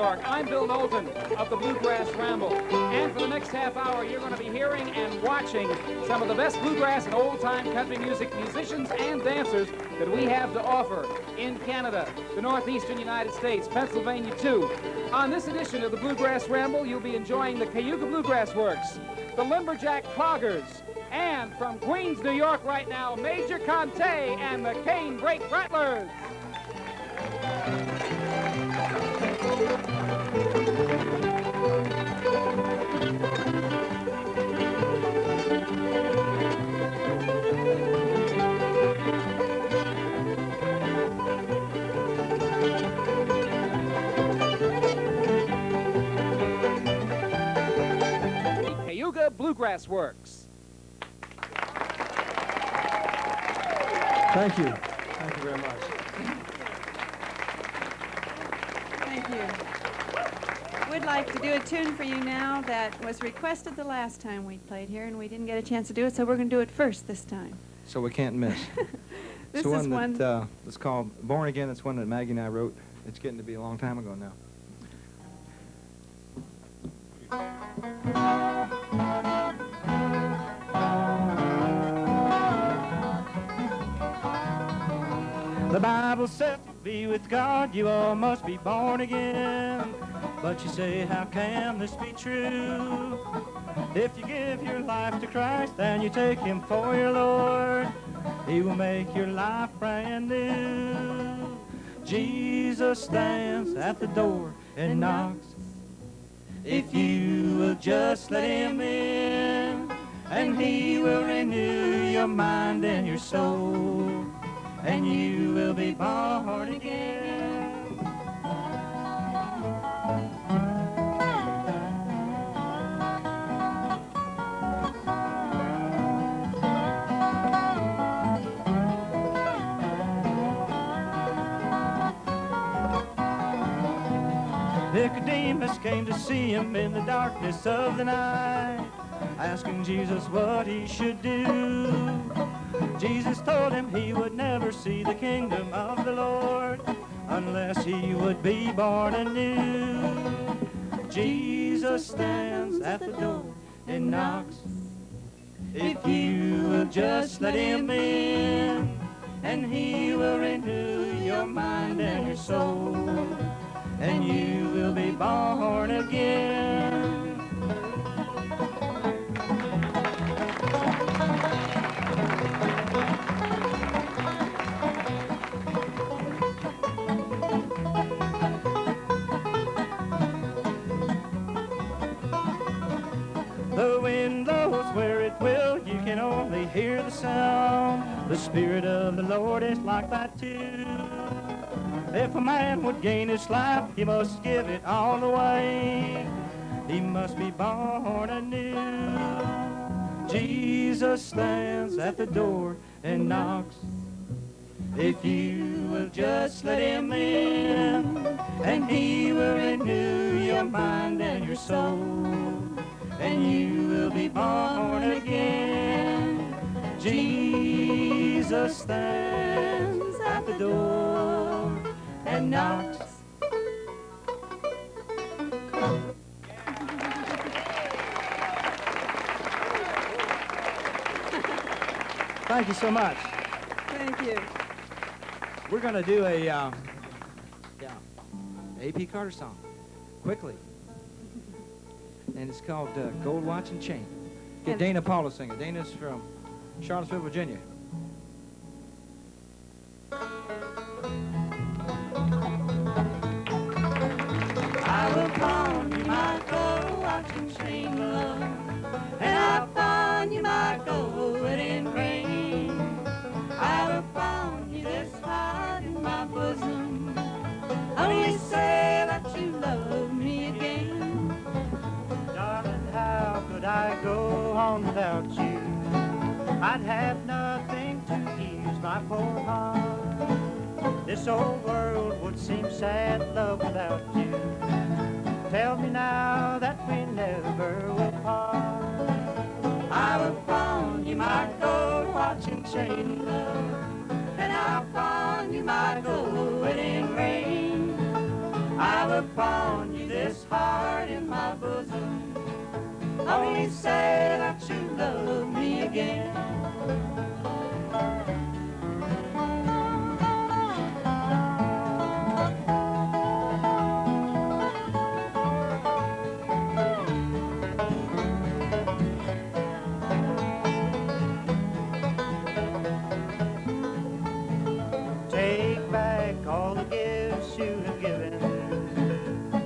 York. I'm Bill Knowlton of the Bluegrass Ramble. And for the next half hour, you're going to be hearing and watching some of the best bluegrass and old-time country music musicians and dancers that we have to offer in Canada, the northeastern United States, Pennsylvania, too. On this edition of the Bluegrass Ramble, you'll be enjoying the Cayuga Bluegrass Works, the Lumberjack Cloggers, and from Queens, New York right now, Major Conte and the Cane Brake Rattlers. The Cayuga Bluegrass Works. Thank you. Thank you very much. Thank you. We'd like to do a tune for you now that was requested the last time we played here, and we didn't get a chance to do it, so we're going to do it first this time. So we can't miss. This it's is one that it's called Born Again. It's one that Maggie and I wrote. It's getting to be a long time ago now. The Bible says to be with God, you all must be born again. But you say, how can this be true? If you give your life to Christ and you take him for your Lord, he will make your life brand new. Jesus stands at the door and knocks. If you will just let him in, and he will renew your mind and your soul, and you will be born again. Nicodemus came to see him in the darkness of the night, asking Jesus what he should do. Jesus told him he would never see the kingdom of the Lord unless he would be born anew. Jesus stands at the door and knocks. If you will just let him in, and he will renew your mind and your soul, and you will be born again. The wind blows where it will, you can only hear the sound. The Spirit of the Lord is like that too. If a man would gain his life, he must give it all away. He must be born anew. Jesus stands at the door and knocks. If you will just let him in, and he will renew your mind and your soul, and you will be born again. Jesus stands at the door and knocks. Thank you so much. Thank you. We're going to do a A.P. Carter song, quickly. And it's called Gold Watch and Chain. Get Dana Paul to sing it. Dana's from Charlottesville, Virginia. I will pawn you my gold watch and chain, love, and I'll pawn you my gold wedding ring. I will pawn you this heart in my bosom. Only say that you love me again. Darling, how could I go on without you? I'd have nothing to ease my poor heart. This old world would seem sad, love, without you. Tell me now that we never will part. I will pawn you my gold watch and chain, love, and I'll pawn you my gold wedding ring. I will pawn you this heart in my bosom. Only say that you love me again. Take back all the gifts you have given,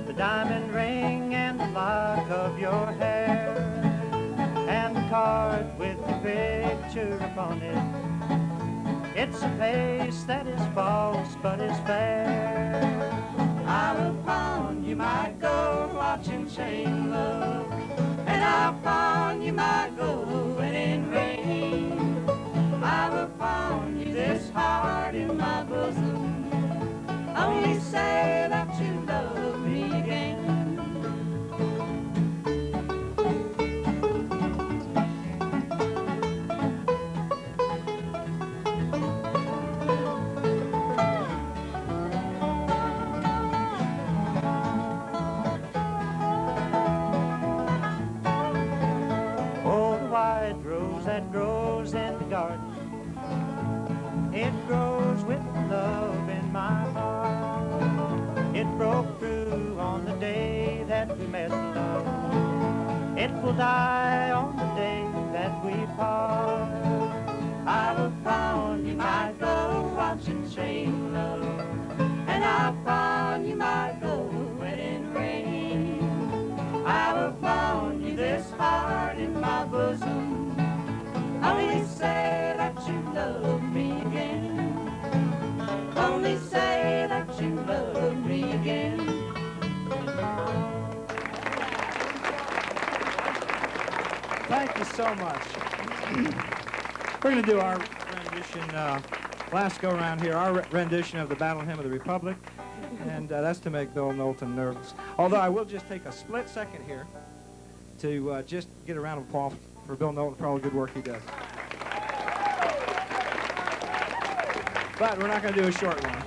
the diamond ring and the lock of your hair, and the card with the picture upon it. It's a face that is false but is fair. I will pawn you my gold watch and chain, love, and I'll pawn you my gold wedding ring. I will pawn you this heart in my bosom. Only say that you love me again. Oh, the white rose that grows in the garden, it grows with love in my heart. It broke through on the day that we met, love. It will die on the day that we part. I will pawn you my gold watch and chain, love, and I'll pawn you my gold wedding ring. I will pawn you this heart in my bosom. Only say that you love me again. Only say that you love me again. Thank you so much. We're going to do our rendition, last go around here, our rendition of the Battle Hymn of the Republic, and that's to make Bill Knowlton nervous. Although I will just take a split second here to just get a round of applause for Bill Knowlton for all the good work he does. But we're not going to do a short one.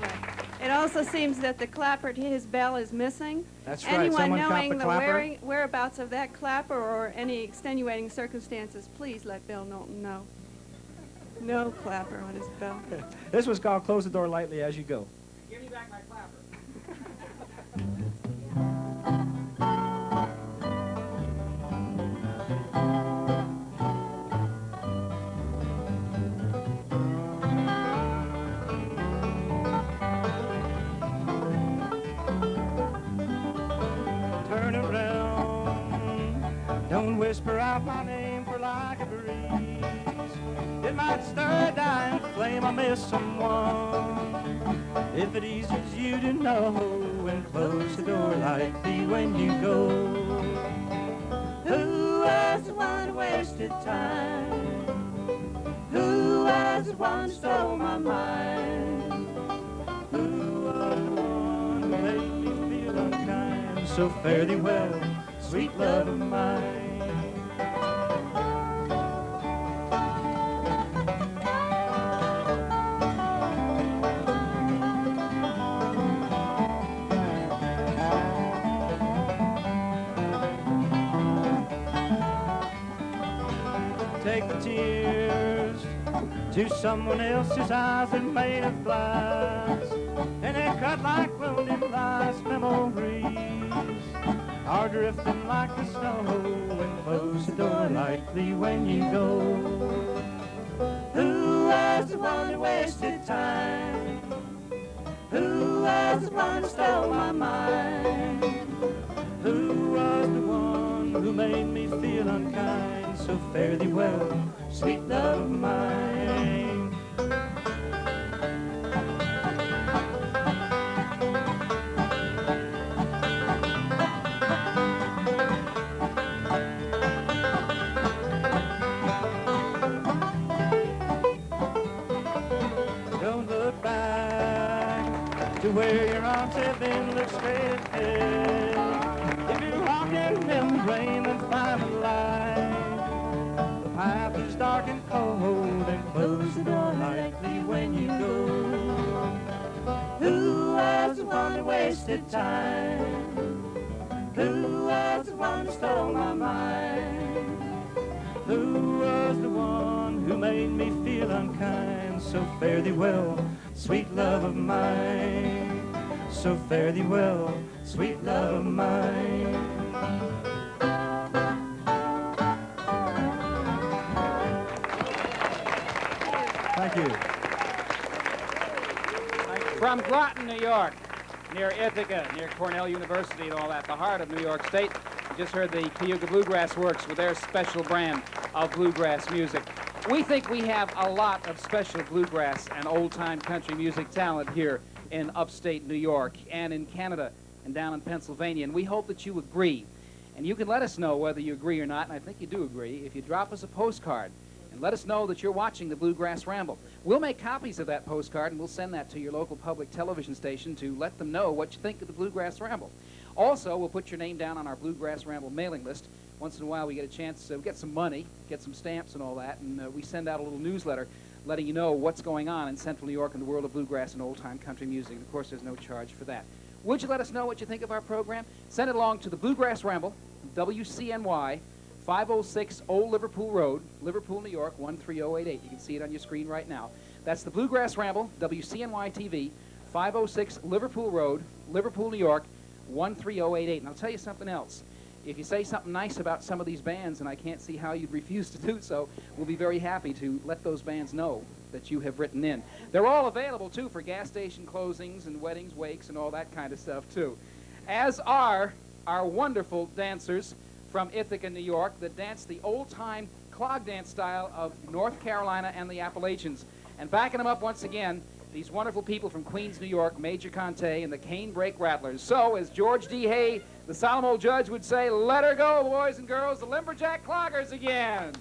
It also seems that the clapper to his bell is missing. That's right. Anyone Someone caught knowing the the clapper. whereabouts of that clapper or any extenuating circumstances, please let Bill Knowlton know. No clapper on his bell. This was called Close the Door Lightly As You Go. Give me back my clapper. Turn around, don't whisper out my name, for like a breeze it might stir a dying flame. I miss someone. If it eases you to know, and close the door lightly when you go. Who was the one who wasted time? Who was the one who stole my mind? Who was the one who made me feel unkind? So fare thee well, sweet love of mine. Take the tears to someone else's eyes that made of glass, and they cut like wounded lies. Memories are drifting like the snow, and close the door lightly when you go. Who was the one who wasted time? Who was the one who stole my mind? Who was the one who made me feel unkind? So fare thee well, sweet love of mine. Don't look back to where your arms have been. Look straight ahead. If you're walking in the rain, then find the light. The path is dark and cold, and close the door lightly when you go. Who was the one only wasted time. Who was the one who stole my mind? Who was the one who made me feel unkind? So fare thee well, sweet love of mine. So fare thee well, sweet love of mine. Thank you. From Groton, New York, near Ithaca, near Cornell University and all that, the heart of New York State, you just heard the Cayuga Bluegrass Works with their special brand of bluegrass music. We think we have a lot of special bluegrass and old-time country music talent here in upstate New York and in Canada and down in Pennsylvania, and we hope that you agree. And you can let us know whether you agree or not, and I think you do agree, if you drop us a postcard and let us know that you're watching the Bluegrass Ramble. We'll make copies of that postcard, and we'll send that to your local public television station to let them know what you think of the Bluegrass Ramble. Also, we'll put your name down on our Bluegrass Ramble mailing list. Once in a while, we get a chance to get some money, get some stamps and all that, and we send out a little newsletter letting you know what's going on in Central New York in the world of bluegrass and old-time country music. Of course, there's no charge for that. Would you let us know what you think of our program? Send it along to the Bluegrass Ramble, WCNY, 506 Old Liverpool Road, Liverpool, New York, 13088. You can see it on your screen right now. That's the Bluegrass Ramble, WCNY TV, 506 Liverpool Road, Liverpool, New York, 13088. And I'll tell you something else. If you say something nice about some of these bands, and I can't see how you'd refuse to do so, we'll be very happy to let those bands know that you have written in. They're all available, too, for gas station closings and weddings, wakes, and all that kind of stuff, too. As are our wonderful dancers from Ithaca, New York, that dance the old-time clog dance style of North Carolina and the Appalachians. And backing them up once again, these wonderful people from Queens, New York, Major Conte and the Canebrake Rattlers. So, as George D. Hay, the solemn old judge, would say, let her go, boys and girls, the Lumberjack Cloggers again.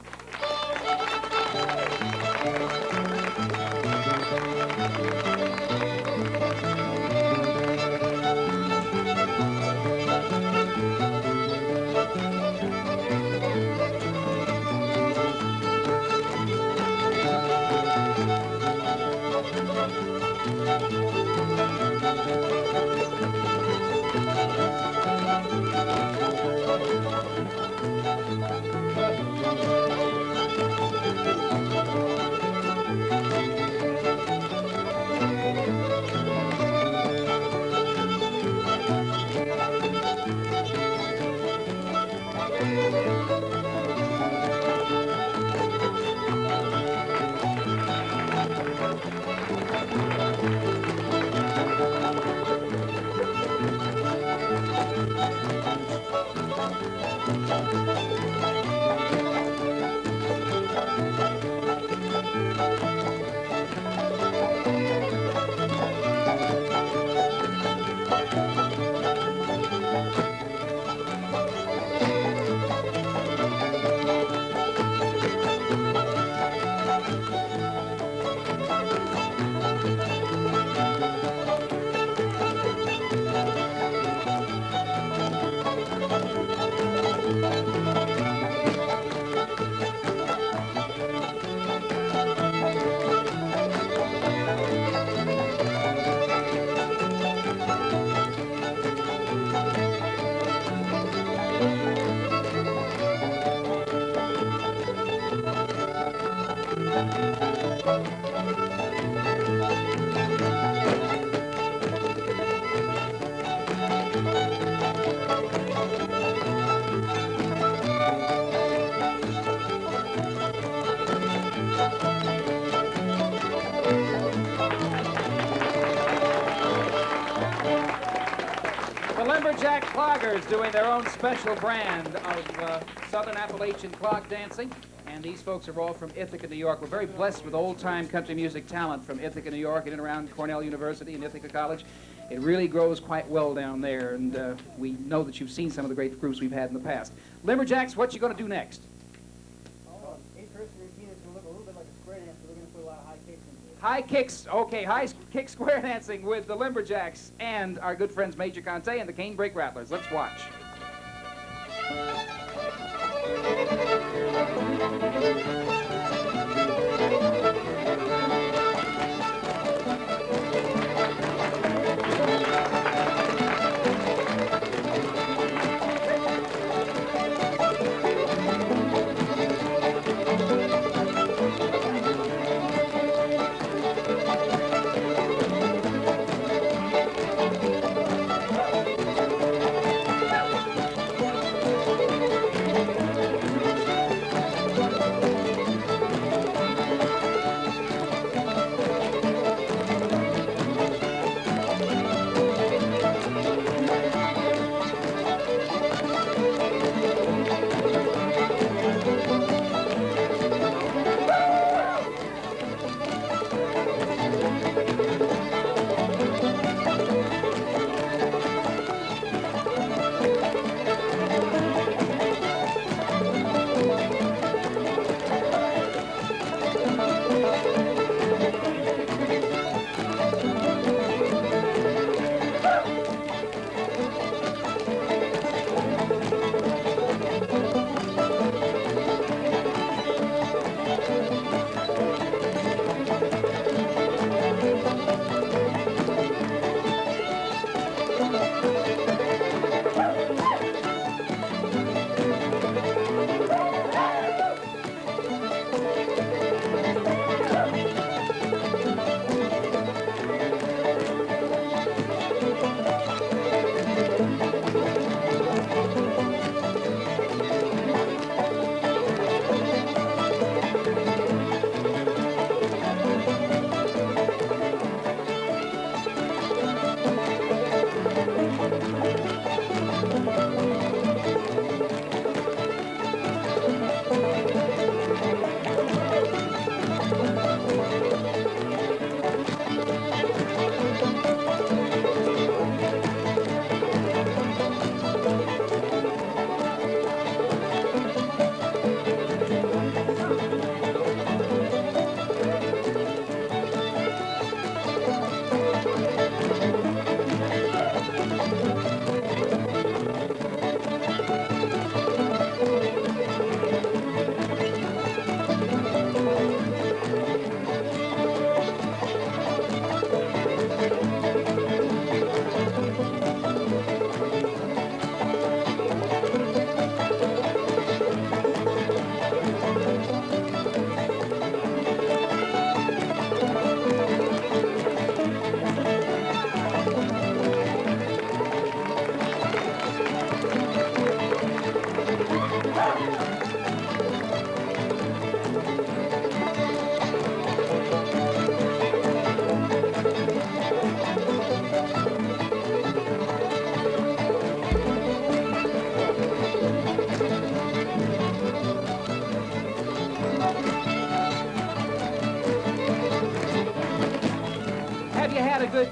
Lumberjack Cloggers doing their own special brand of Southern Appalachian clog dancing. And these folks are all from Ithaca, New York. We're very blessed with old-time country music talent from Ithaca, New York, and in around Cornell University and Ithaca College. It really grows quite well down there, and we know that you've seen some of the great groups we've had in the past. Lumberjacks, what you going to do next? First routine is going to look a little bit like a square dance, so we're going to put a lot of high kicks into it. High kicks, okay, high kick square dancing with the Lumberjacks and our good friends Major Conte and the Canebrake Rattlers. Let's watch.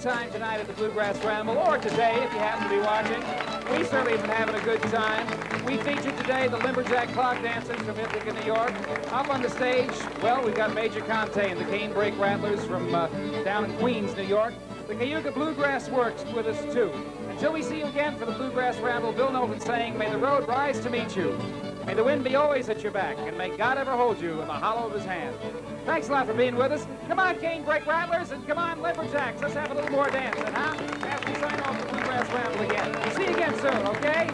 time tonight at the Bluegrass Ramble, or today if you happen to be watching. We certainly have been having a good time. We featured today the Lumberjack Clock Dancers from Ithaca, New York. Up on the stage, well, we've got Major Conte and the Canebrake Rattlers from down in Queens, New York. The Cayuga Bluegrass Works with us, too. Until we see you again for the Bluegrass Ramble, Bill Knowlton saying, may the road rise to meet you. May the wind be always at your back, and may God ever hold you in the hollow of his hand. Thanks a lot for being with us. Come on, Canebrake Rattlers, and come on, Lumberjacks. Let's have a little more dancing, huh? As we sign off the Bluegrass Ramble again. We'll see you again soon, okay?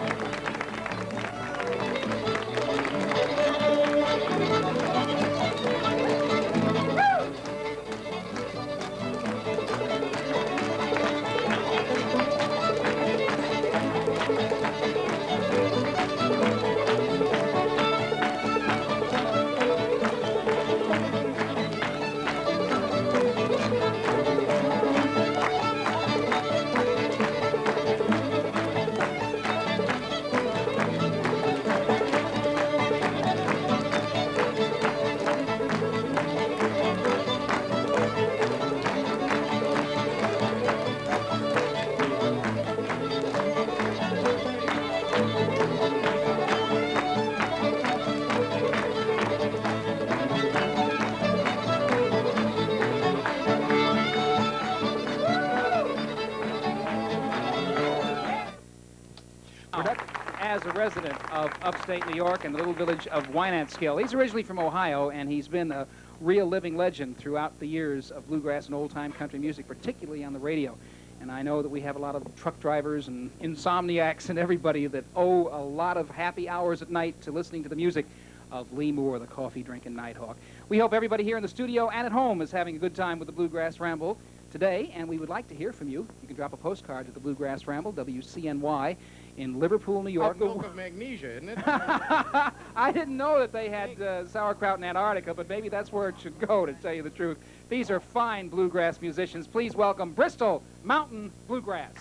As a resident of upstate New York and the little village of Wynantskill. He's originally from Ohio, and he's been a real living legend throughout the years of bluegrass and old-time country music, particularly on the radio. And I know that we have a lot of truck drivers and insomniacs and everybody that owe a lot of happy hours at night to listening to the music of Lee Moore, the coffee-drinking Nighthawk. We hope everybody here in the studio and at home is having a good time with the Bluegrass Ramble today, and we would like to hear from you. You can drop a postcard to the Bluegrass Ramble, WCNY, in Liverpool, New York. Milk of magnesia, isn't it? I didn't know that they had sauerkraut in Antarctica, but maybe that's where it should go, to tell you the truth. These are fine bluegrass musicians. Please welcome Bristol Mountain Bluegrass.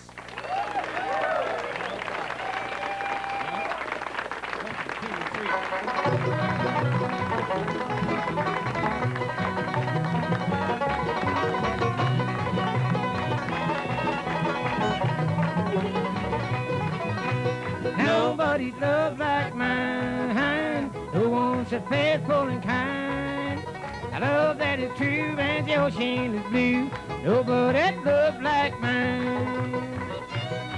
Nobody's love like mine, who wants a faithful and kind. I love that is true and the ocean is blue. Nobody's love like mine.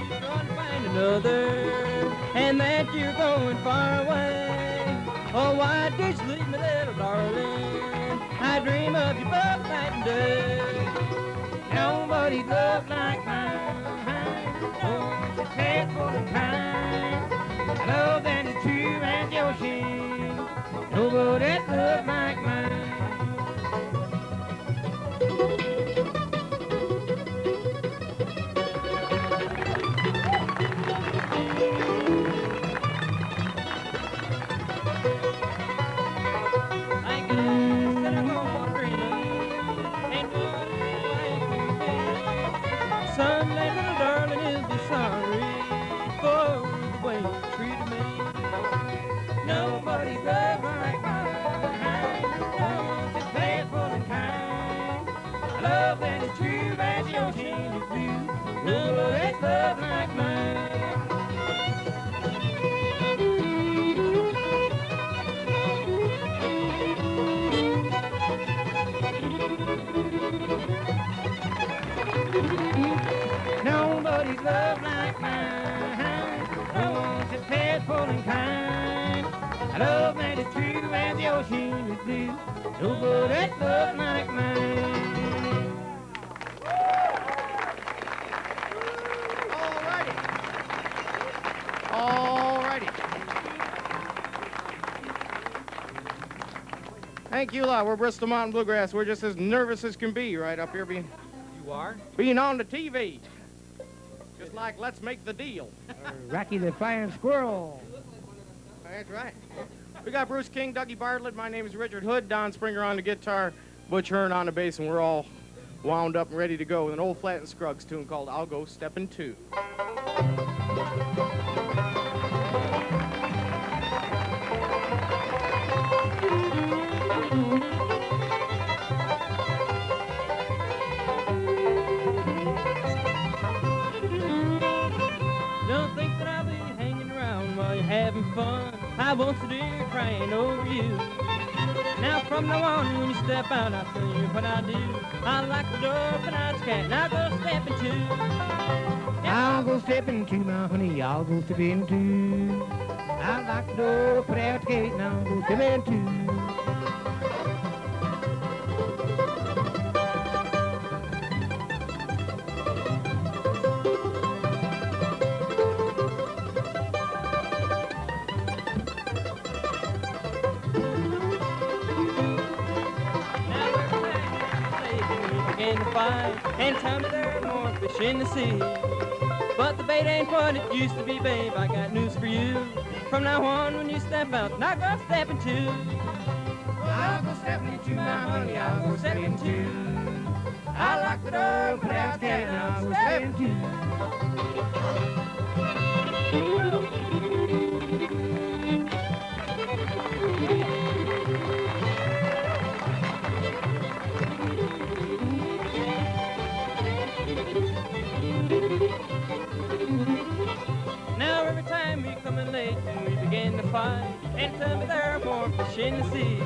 You're gonna find another, and that you're going far away. Oh, why did you leave me, little darling? I dream of you both night and day. Nobody's love like mine, who wants a faithful and kind. I love that is true as the ocean. Nobody's love like mine. I guess that I'm going dreaming, ain't nobody like you. Someday, little darling, is be sorry for the way you treated me. Nobody's love like mine. No, just faithful and kind. I love that is true as the ocean is blue. Nobody's love like mine. Nobody's love like mine. No, just faithful and kind. I love that is true as the ocean is blue. Nobody's love like mine. All righty. Thank you a lot. We're Bristol Mountain Bluegrass. We're just as nervous as can be right up here being on the TV. Just like Let's Make the Deal. Rocky the Flying Squirrel. That's right. We got Bruce King, Dougie Bartlett. My name is Richard Hood. Don Springer on the guitar, Butch Hearn on the bass, and we're all wound up and ready to go with an old Flat and Scruggs tune called I'll Go Steppin' Two. fun. I won't sit here crying over you. Now from now on, when you step out, I'll tell you what I do. I lock the door, put out the cat, and I'll go step into. I'll go step into my honey, I'll go step into. I'll lock the door, put out the gate, and I'll go step into. And tell me there are more fish in the sea. But the bait ain't what it used to be, babe. I got news for you. From now on, when you step out, not go stepping too. I'll go stepping into my honey, I'll go stepping too. I'll lock the door, put out the cat, and I'll go stepping too. Now every time we come in late and we begin to fight, and tell me there are more fish in the sea.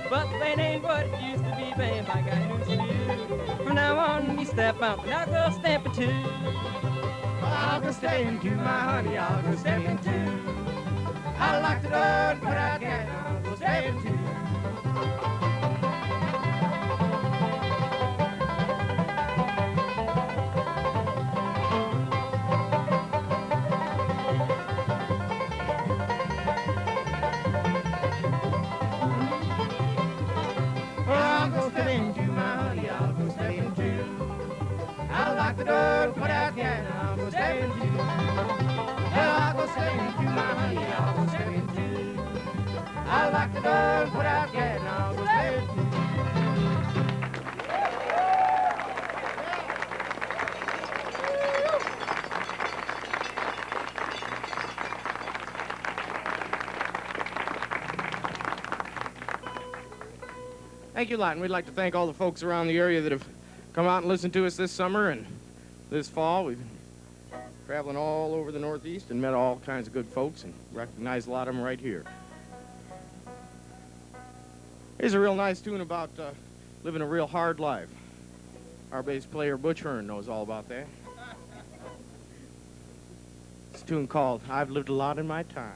But the bait ain't what it used to be, babe. I got news for you. From now on, when you step out, I'll go stepping too. I'll go stepping to my honey, I'll go stepping too. I'll lock the door and put out the cat, I'll go stepping too. The door, put out the cat, I'll go stepping too. I'll go stepping to my honey, I'll go stepping too. I'll lock the door, put out the cat, I'll go stepping too. Thank you a lot, and we'd like to thank all the folks around the area that have come out and listened to us this summer and this fall. We've been traveling all over the Northeast and met all kinds of good folks and recognized a lot of them right here. Here's a real nice tune about living a real hard life. Our bass player, Butch Hearn, knows all about that. It's a tune called I've Lived a Lot in My Time.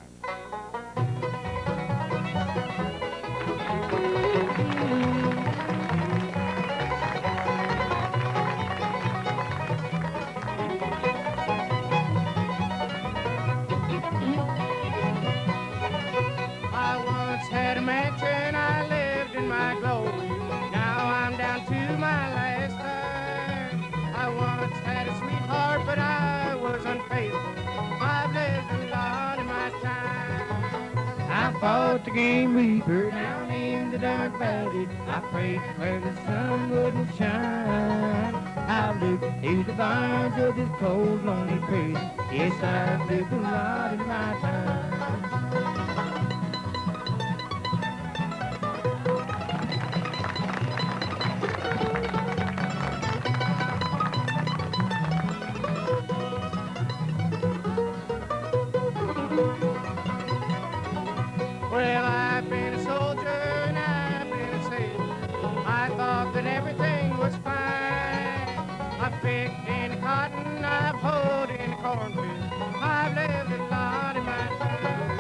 Had a mansion, I lived in my glory. Now I'm down to my last dime. I once had a sweetheart, but I was unfaithful. I've lived a lot in my time. I fought the game reaper down in the dark valley. I prayed where the sun wouldn't shine. I've lived through the bars of this cold, lonely prison. Yes, I've lived a lot in my time. Well, I've been a soldier and I've been a sailor. I thought that everything was fine. I've picked in the cotton, I've hoed in the cornfield. I've lived a lot in my time.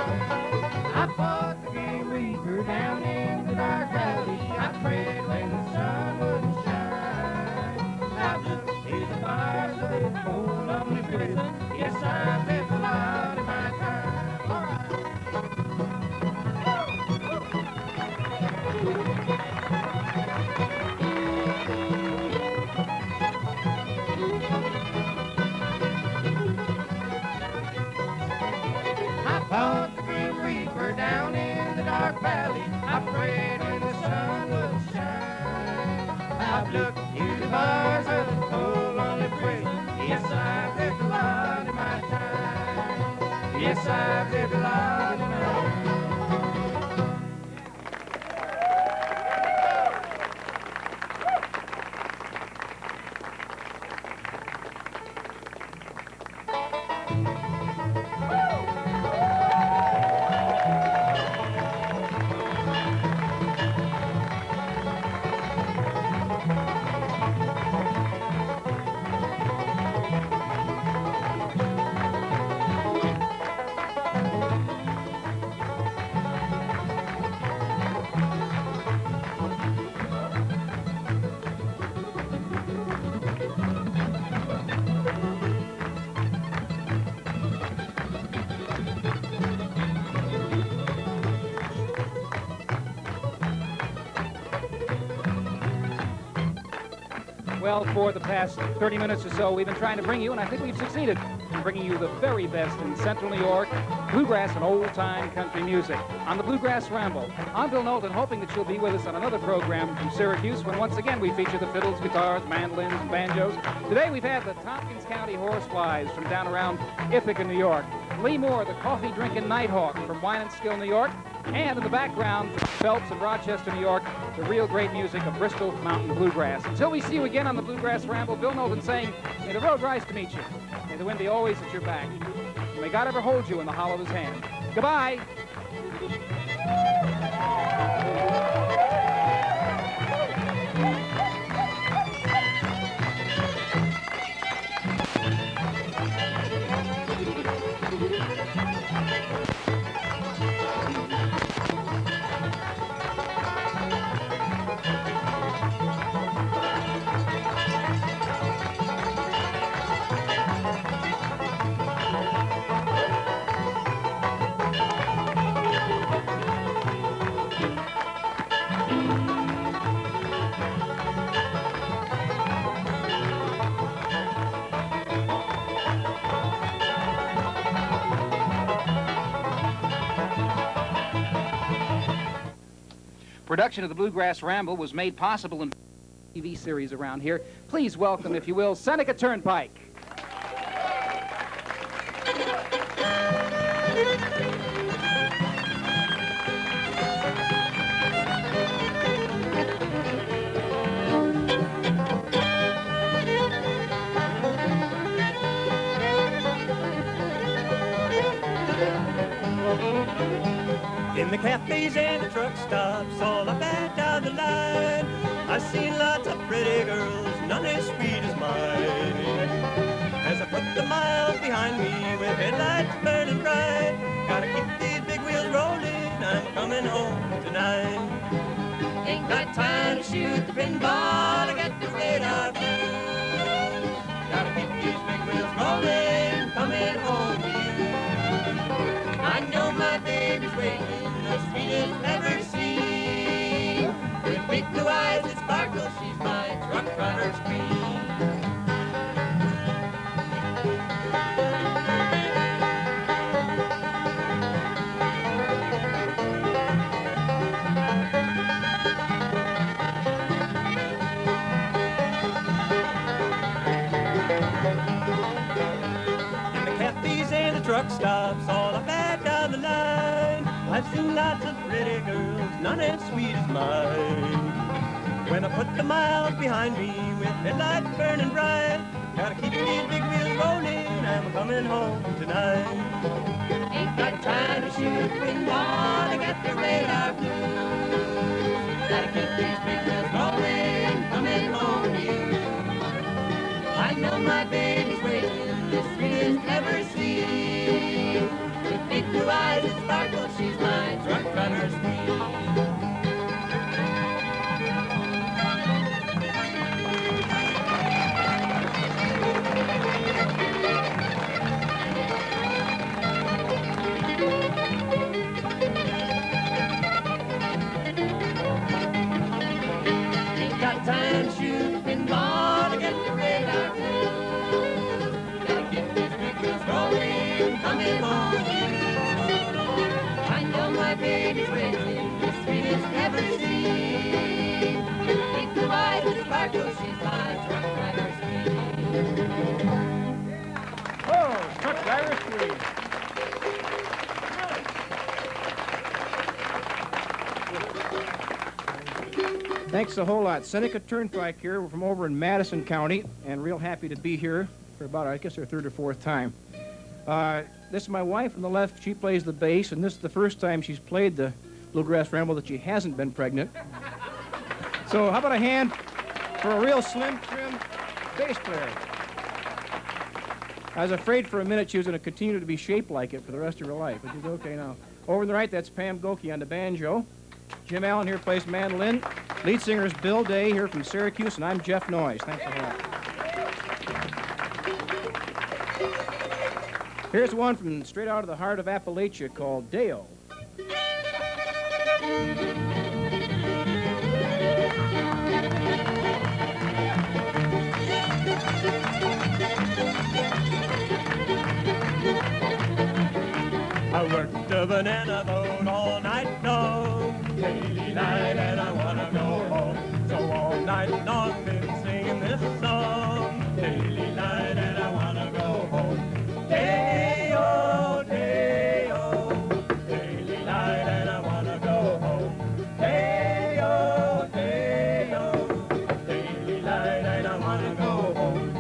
I fought the game reaper down in the dark valley. I prayed when the sun wouldn't shine. I've looked through the bars of this cold, lonely prison. Yes, I've lived a lot in my time. All right. I fought the Green Reaper down in the dark valley. I prayed when the sun would shine. I've looked through the bars of the cold, lonely prison. Yes, I've lived a lot in my time. Yes, I've lived a lot in my time. Well, for the past 30 minutes or so, we've been trying to bring you, and I think we've succeeded in bringing you the very best in Central New York, bluegrass and old-time country music on the Bluegrass Ramble. I'm Bill Knowlton, hoping that you'll be with us on another program from Syracuse when once again we feature the fiddles, guitars, mandolins, and banjos. Today we've had the Tompkins County Horseflies from down around Ithaca, New York, Lee Moore, the coffee-drinking Nighthawk from Wine and Skill, New York, and in the background from Phelps and Rochester, New York, the real great music of Bristol Mountain Bluegrass. Until we see you again on the Bluegrass Ramble, Bill Knowlton saying, may the road rise to meet you. May the wind be always at your back. And may God ever hold you in the hollow of his hand. Goodbye. Production of the Bluegrass Ramble was made possible in TV series around here. Please welcome, if you will, Seneca Turnpike. In the cafes and the truck stops, all up and down the line, I've seen lots of pretty girls, none as sweet as mine. As I put the miles behind me with headlights burning bright, gotta keep these big wheels rolling, I'm coming home tonight. Ain't got time to shoot the pinball, I got the radar blues. Gotta keep these big wheels rolling, coming home to you. I know my baby's waiting, the sweetest ever seen. With big blue eyes that sparkle, she's my truck driver's queen. In the cafes and the truck stops, all up and down the line, I've seen lots of pretty girls, none as sweet as mine. When I put the miles behind me with headlights burning bright, gotta keep these big wheels rolling, I'm coming home tonight. Ain't got time to shoot pinball, I got the radar blues. Gotta keep these big wheels rolling, coming home to you. I know my baby's waiting, the sweetest ever seen. With big blue eyes that sparkle, she's my truck driver's queen. Ain't got time to shoot pinball to get the radar blues. Gotta keep these big wheels rolling, coming home to you. I know my baby's waiting, the sweetest ever seen. Big blue eyes that sparkle, she's my truck driver's queen. Oh, truck driver's queen. Thanks a whole lot. Seneca Turnpike here. We're from over in Madison County, and real happy to be here for about, I guess, our third or fourth time. This is my wife on the left. She plays the bass, and this is the first time she's played the Bluegrass Ramble that she hasn't been pregnant. So how about a hand for a real slim, trim bass player? I was afraid for a minute she was going to continue to be shaped like it for the rest of her life, but she's okay now. Over on the right, that's Pam Gokey on the banjo. Jim Allen here plays mandolin. Lead singer is Bill Day here from Syracuse, and I'm Jeff Noyes. Thanks a lot. Here's one from straight out of the heart of Appalachia called Dale. loving in a boat all night long. Daily night and I wanna go home. So all night long been singing this song. Daily night and I wanna go home. Day-o, day-o. Daily night and I wanna go home. Day-o, day-o. Daily night and I wanna go home.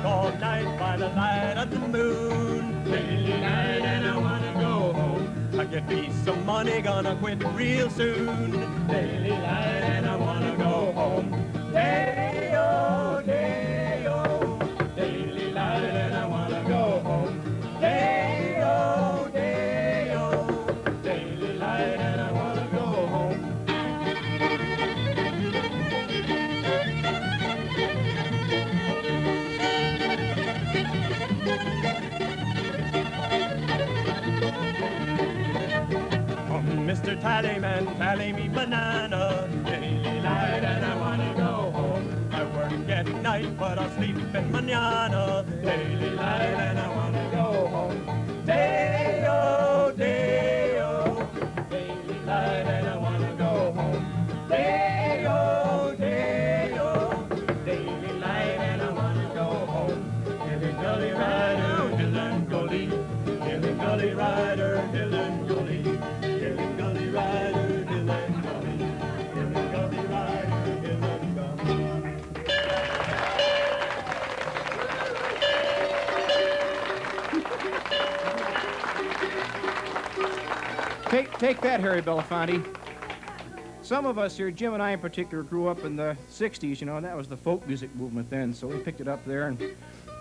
All night by the light of the moon. Daily night and I wanna go home. I get me some money, gonna quit real soon. Daily light and I wanna go home. Day-o, day-o. Daily light and I wanna go home. Day-o, day-o. Daily light and I wanna go home. Mr. Tallyman, tally me banana. Daily light and I wanna go home. I work at night, but I'll sleep in manana. Daily light and I wanna go home. Day-o, day-o. Daily light and I wanna go home. Day-o, day-o. Daily light and I wanna go home. Hilly gully rider, hill and gully. Hilly gully rider, hill and gully. Hilly gully rider, hill and gully. Hilly gully rider, hill and gully. Take that, Harry Belafonte. Some of us here, Jim and I in particular, grew up in the 60s, you know, and that was the folk music movement then, so we picked it up there and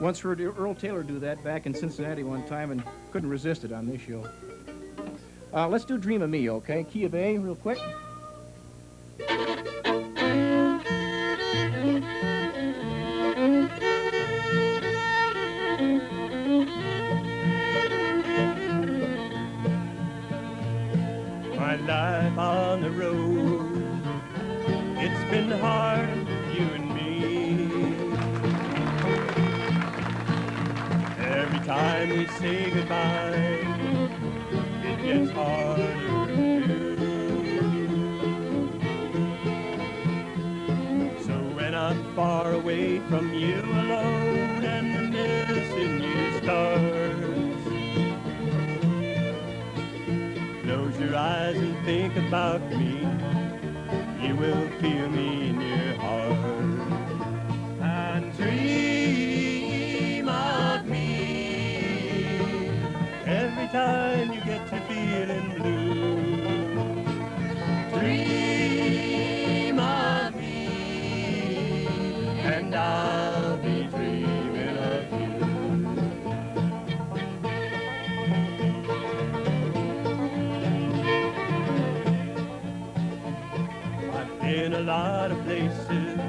once heard Earl Taylor do that back in Cincinnati one time and couldn't resist it on this show. Let's do Dream of Me, okay? Key of A, real quick. My life on the road, it's been hard, you and me. Every time we say goodbye, it gets harder to do. So when I'm far away from you alone and the missing you starts, close your eyes and think about me. You will feel me in your heart and dream of me. Every time you get to feeling blue, dream of me, and I'll be dreaming of you. I've been a lot of places,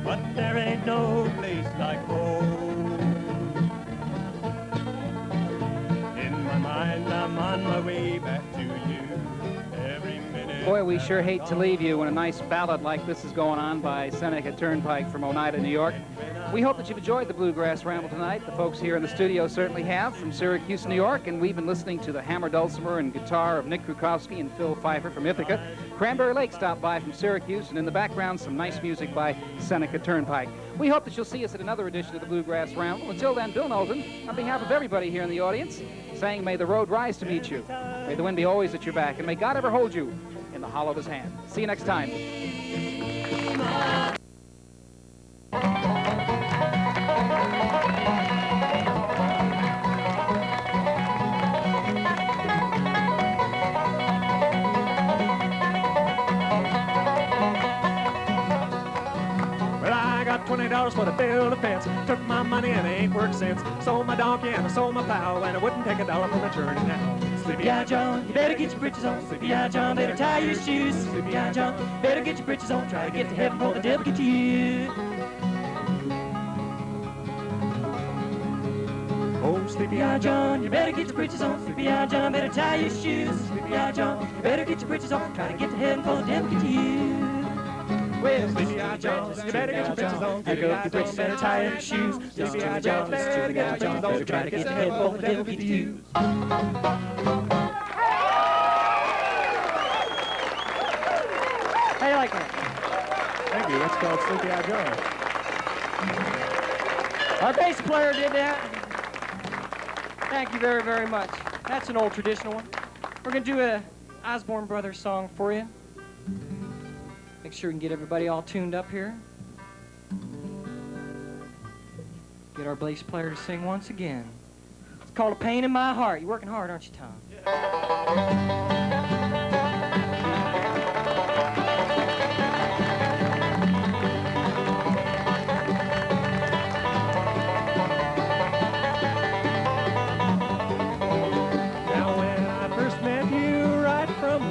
but there ain't no place like home. I'm on my way back to you every minute. Boy, we sure hate to leave you when a nice ballad like this is going on by Seneca Turnpike from Oneida, New York. We hope that you've enjoyed the Bluegrass Ramble tonight. The folks here in the studio certainly have, from Syracuse, New York, and we've been listening to the hammer dulcimer and guitar of Nick Krukowski and Phil Pfeiffer from Ithaca. Cranberry Lake stopped by from Syracuse, and in the background, some nice music by Seneca Turnpike. We hope that you'll see us at another edition of the Bluegrass Ramble. Until then, Bill Knowlton, on behalf of everybody here in the audience, saying, may the road rise to meet you. May the wind be always at your back, and may God ever hold you in the hollow of his hand. See you next time. $20 for to build a fence. Took my money and it ain't worked since. Sold my donkey and I sold my plow, and I wouldn't take a dollar from a journey now. Sleepy-eyed John, you better get your britches on. Sleepy-eyed John, better tie your shoes. Sleepy-eyed John, better get your britches on. Try to get to heaven before the devil get to you. Oh, Sleepy-eyed John, you better get your britches on. Sleepy-eyed John, better tie your shoes. Sleepy-eyed John, you better get your britches on. Try to get to heaven before the devil get to you. Well, Sleepy-eyed John, you better get your britches on. Pick up your britches, better tie your shoes. Sleepy-eyed John, better get your britches on. Try to get to heaven before the devil get to you. How you like that? Thank you. That's called Sleepy-eyed John. Our bass player did that. Thank you very, very much. That's an old traditional one. We're going to do a Osborne Brothers song for you. Make sure we can get everybody all tuned up here. Get our bass player to sing once again. It's called A Pain in My Heart. You're working hard, aren't you, Tom?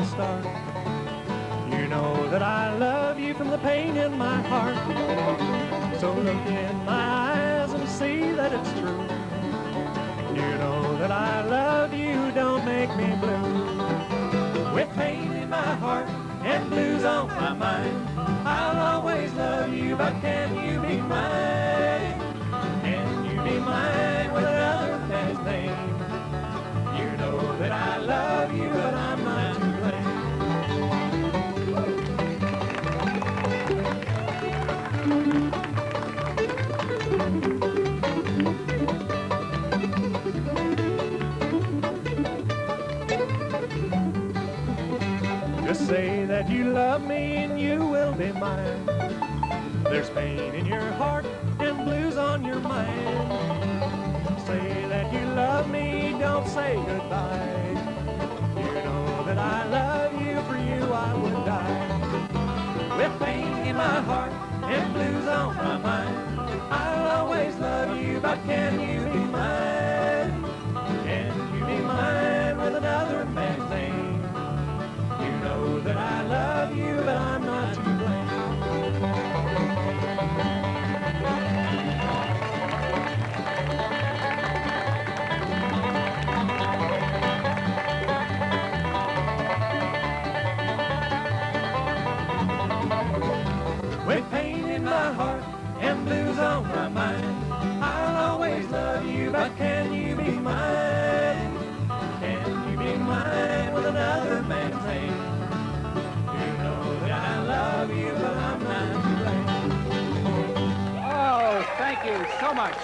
Start. You know that I love you from the pain in my heart. So look in my eyes and see that it's true. You know that I love you, don't make me blue. With pain in my heart and blues on my mind, I'll always love you, but can you be mine? Can you be mine with another man's name? You know that I love you, but I'm not to blame. Just say that you love me and you will be mine. There's pain in your heart and blues on your mind. Say that you love me, don't say goodbye. You know that I love you, for you I would die. With pain in my heart and blues on my mind, I'll always love you, but can you be mine? Can you be mine with another man's name? You know that I love you, but I'm not to blame. With pain in my heart and blues on my mind, I'll always love you, but can you be mine? Can you be mine with another man's name? You know that I love you, but I'm not to blame. Oh, thank you so much.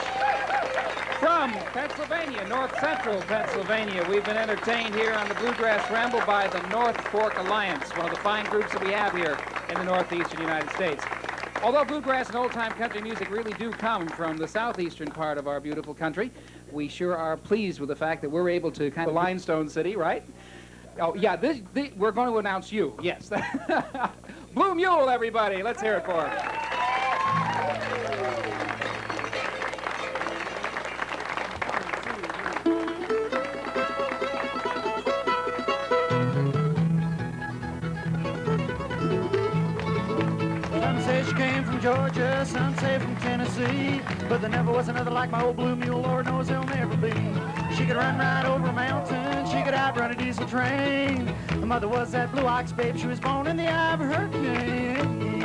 From Pennsylvania, North Central Pennsylvania, we've been entertained here on the Bluegrass Ramble by the North Fork Alliance, one of the fine groups that we have here in the northeastern United States. Although bluegrass and old-time country music really do come from the southeastern part of our beautiful country, we sure are pleased with the fact that we're able to kind of limestone city, right? Oh, yeah, we're going to announce you, yes. Blue Mule, everybody. Let's hear it for her. She came from Georgia, some say from Tennessee, but there never was another like my old blue mule, Lord knows there'll never be. She could run right over a mountain, she could outrun a diesel train. Her mother was that blue ox babe, she was born in the eye of a hurricane.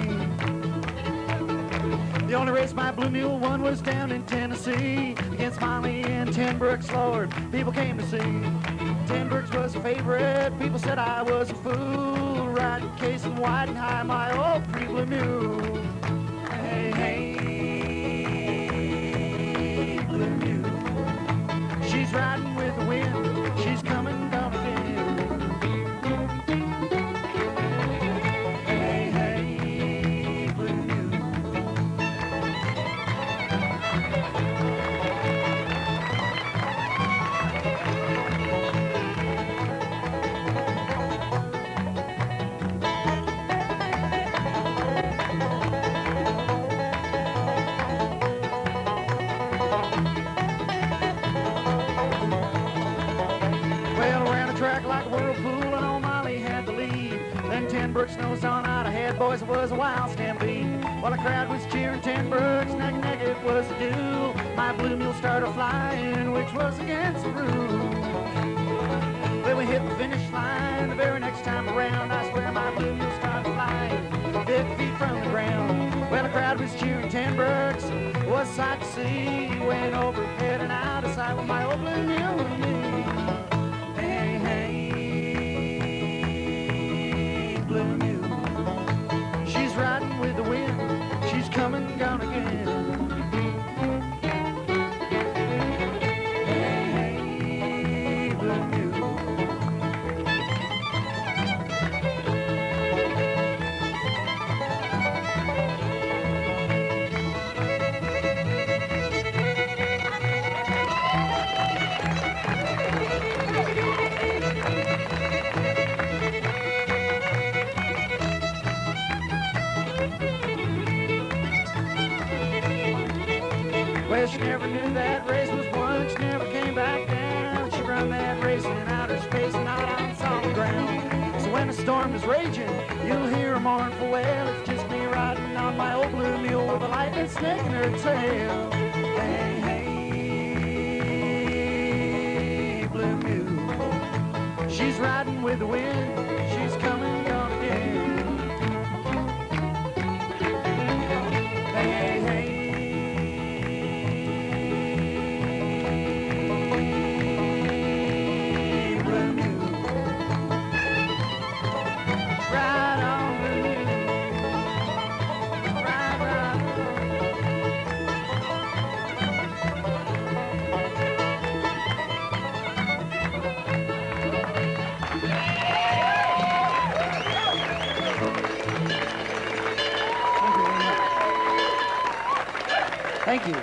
The only race my blue mule won was down in Tennessee, against Molly and Ten Brooks, Lord, people came to see. Ten Brooks was a favorite, people said I was a fool, riding case and wide and high, my old pretty blue mule. Hey, hey, blue mule. She's riding with the wind, she's coming down again. Hey, hey, blue mule. Brooks knows on out ahead, boys, it was a wild stampede. While the crowd was cheering 10 Brooks, neck and neck it was a duel. My blue mule started flying, which was against the rules. Well, we hit the finish line the very next time around. I swear my blue mule started flying 50 feet from the ground. Well, the crowd was cheering 10 Brooks, was a sight to see. Went over, head and out of sight with my old blue mule with me. Hey, hey, blue mule, she's riding with the wind, she's coming, gone again. Hey, hey, blue mule. Well, she never knew that race was won. She never came back down. She run that race in outer space and not on solid ground. So when the storm is raging, you'll hear a mournful wail. It's just me riding on my old blue mule with a lightning snake in her tail. Hey, hey, blue mule, she's riding with the wind. She's coming, gone again. Hey, hey. Thank you.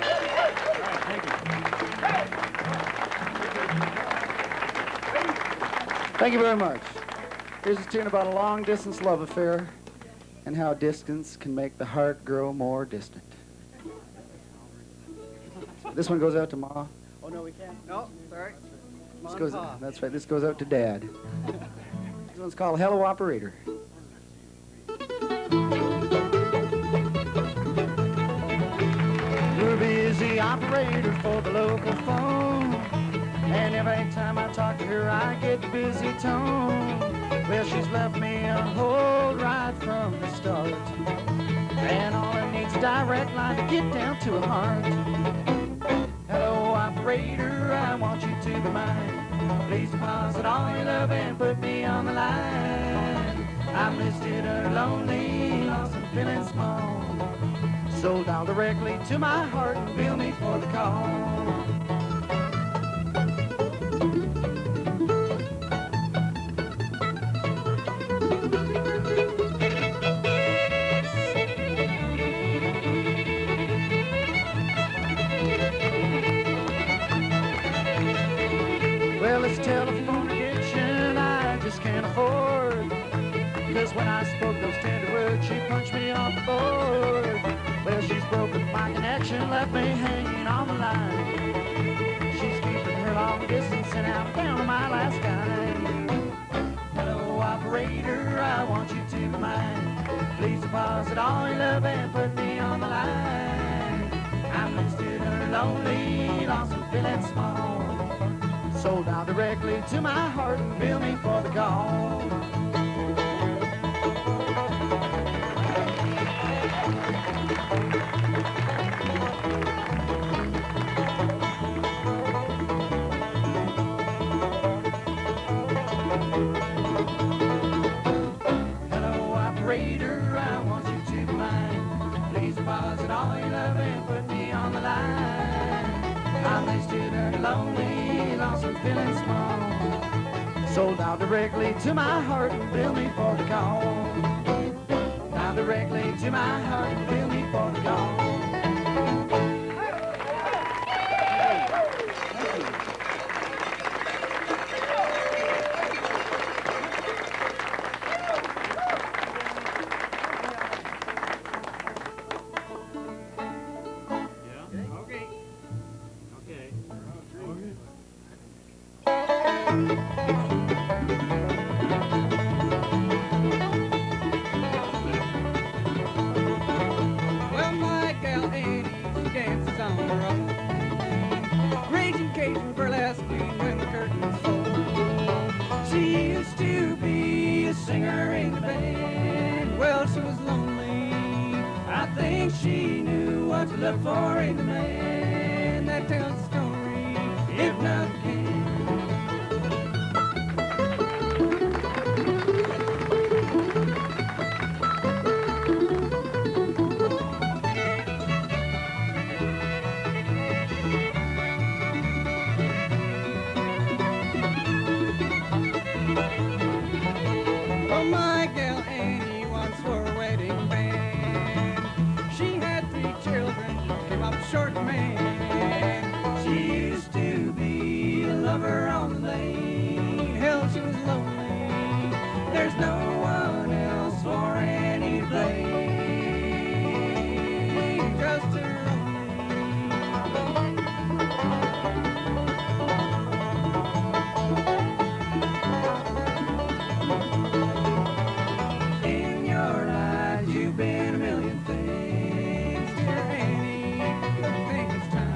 Thank you very much. Here's a tune about a long-distance love affair and how distance can make the heart grow more distant. This one goes out to Ma. Oh, no, we can't. No, sorry. That's right. This goes out to Dad. This one's called Hello Operator. We're a busy operator for the local phone, and every time I talk to her, I get the busy tone. Well, she's left me on hold right from the start, and all I need's a direct line to get down to her heart. Hello, operator, I want you to be mine. Please deposit all your love and put me on the line. I'm listed lonely, lost and feeling small. So dial directly to my heart and bill me for the call. Well, this telephone addiction I just can't afford. Cause when I spoke those tender words, she punched me off the board. Well, she's broken my connection, left me hanging on the line. She's keeping her long distance and I'm down to my last dime. Hello, operator, I want you to be mine. Please deposit all your love and put me on the line. I'm listed lonely, lost and feeling small. So dial directly to my heart and bill me for the call. Hello, operator, I want you to be mine. Please deposit all your love and put me on the line. I'm listed lonely, lost and feeling small. So dial directly to my heart and bill me for the call. Dial directly to my heart and bill me for the call. look for in the man that tells the story, if none can. Oh, my gal Annie once wore a wedding band. She had 3 children, came up short man. She used to be a lover on the lane. Hell, she was lonely. There's no one else for Annie to blame. Just her in your eyes, you've been a million things, dear Annie. I think it's time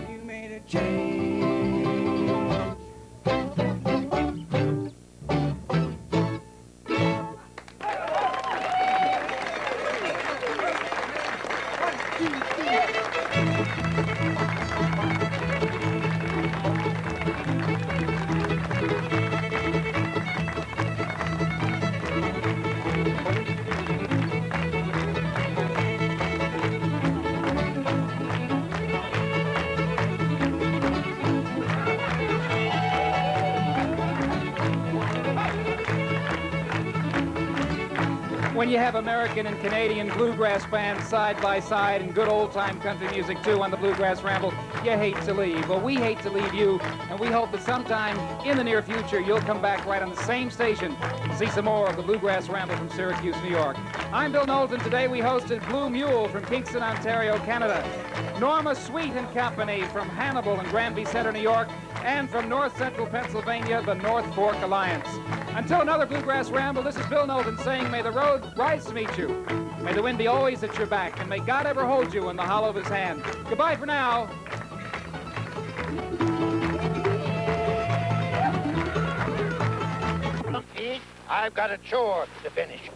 you made a change. When you have American and Canadian bluegrass bands side by side and good old-time country music, too, on the Bluegrass Ramble, you hate to leave. Well, we hate to leave you, and we hope that sometime in the near future you'll come back right on the same station and see some more of the Bluegrass Ramble from Syracuse, New York. I'm Bill Knowlton. Today we hosted Blue Mule from Kingston, Ontario, Canada, Norma Sweet and Company from Hannibal and Granby Center, New York, and from North Central Pennsylvania, the North Fork Alliance. Until another Bluegrass Ramble, this is Bill Knowlton saying, may the road rise to meet you. May the wind be always at your back, and may God ever hold you in the hollow of his hand. Goodbye for now. Pete, I've got a chore to finish.